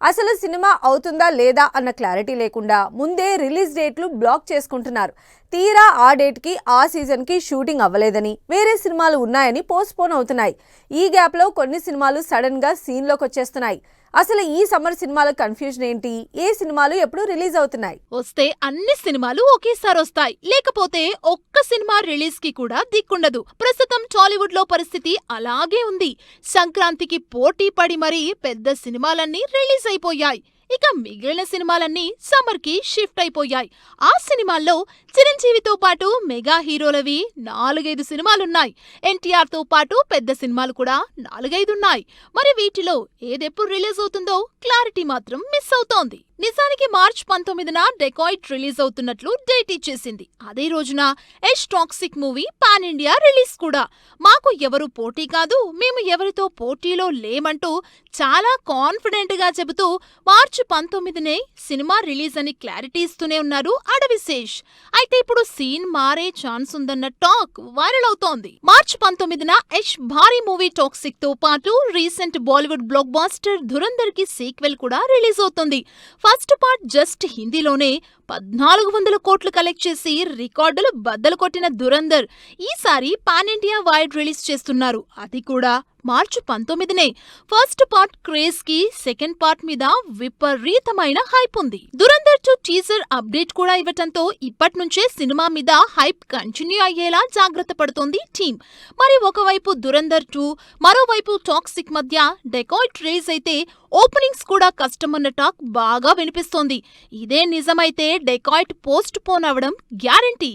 అసలు సినిమా అవుతుందా లేదా అన్న క్లారిటీ లేకుండా ముందే రిలీజ్ డేట్లు బ్లాక్ చేసుకుంటున్నారు. తీరా ఆ డేట్కి ఆ సీజన్కి షూటింగ్ అవ్వలేదని, వేరే సినిమాలు ఉన్నాయని పోస్ట్పోన్ అవుతున్నాయి. ఈ గ్యాప్లో కొన్ని సినిమాలు సడన్గా సీన్లోకి వచ్చేస్తున్నాయి. అసలు ఈ సమ్మర్ సినిమాల కన్ఫ్యూజన్ ఏంటి? ఏ సినిమాలు ఎప్పుడు రిలీజ్ అవుతున్నాయి? వస్తే అన్ని సినిమాలు ఒకేసారి వస్తాయి, లేకపోతే ఒక్క సినిమా రిలీజ్ కి కూడా దిక్కుండదు. ప్రస్తుతం టాలీవుడ్ లో పరిస్థితి అలాగే ఉంది. సంక్రాంతికి పోటీ పడి మరీ పెద్ద సినిమాలన్నీ రిలీజ్ అయిపోయాయి. ఇక మిగిలిన సినిమాలన్నీ సమ్మర్ కి షిఫ్ట్ అయిపోయాయి. ఆ సినిమాల్లో చిరంజీవితో పాటు మెగా హీరోలవి 4-5 సినిమాలున్నాయి. ఎన్టీఆర్ తో పాటు పెద్ద సినిమాలు కూడా 4-5 ఉన్నాయి. మరి వీటిలో ఏదెప్పుడు రిలీజ్ అవుతుందో క్లారిటీ మాత్రం మిస్ అవుతోంది. నిజానికి మార్చ్ 19న డెకాయిట్ రిలీజ్ అవుతున్నట్లు డేట్ ఇచ్చేసింది. అదే రోజున Yash toxic movie pan India release కూడా. మాకు ఎవరు పోటీ కాదు, మేము ఎవరితో పోటీలో లేమంటూ చాలా కాన్ఫిడెంట్ గా చెబుతూ మార్చి 19నే సినిమా రిలీజ్ అని క్లారిటీ ఇస్తూనే ఉన్నారు అడవిశేష్. అయితే ఇప్పుడు సీన్ మారే ఛాన్స్ ఉందన్న టాక్ వైరల్ అవుతోంది. మార్చి 19న యష్ భారీ మూవీ టాక్సిక్ తో పాటు recent Bollywood blockbuster Dhurandhar కి సీక్వెల్ కూడా రిలీజ్ అవుతుంది. ఫస్ట్ పార్ట్ జస్ట్ హిందీలోనే 1400 కోట్లు కలెక్ట్ చేసి రికార్డులు బద్దలు కొట్టిన ధురంధర్ ఈసారి పాన్ ఇండియా వైడ్ రిలీజ్ చేస్తున్నారు. అది కూడా మార్చి 19నే. ఫస్ట్ పార్ట్ క్రేజ్ కి సెకండ్ పార్ట్ మీద విపరీతమైన హైప్ ఉంది. ధురంధర్ 2 టీజర్ అప్డేట్ కూడా ఇవ్వటంతో ఇప్పట్నుంచే సినిమా మీద హైప్ కంటిన్యూ అయ్యేలా జాగ్రత్త పడుతోంది టీం. మరి ఒకవైపు ధురంధర్ 2, మరోవైపు టాక్సిక్ మధ్య డెకాయిట్ రిలీజ్ అయితే ఓపెనింగ్స్ కూడా కష్టమన్న టాక్ బాగా వినిపిస్తోంది. ఇదే నిజమైతే డెకాయిట్ పోస్ట్ పోన్ అవడం గ్యారంటీ.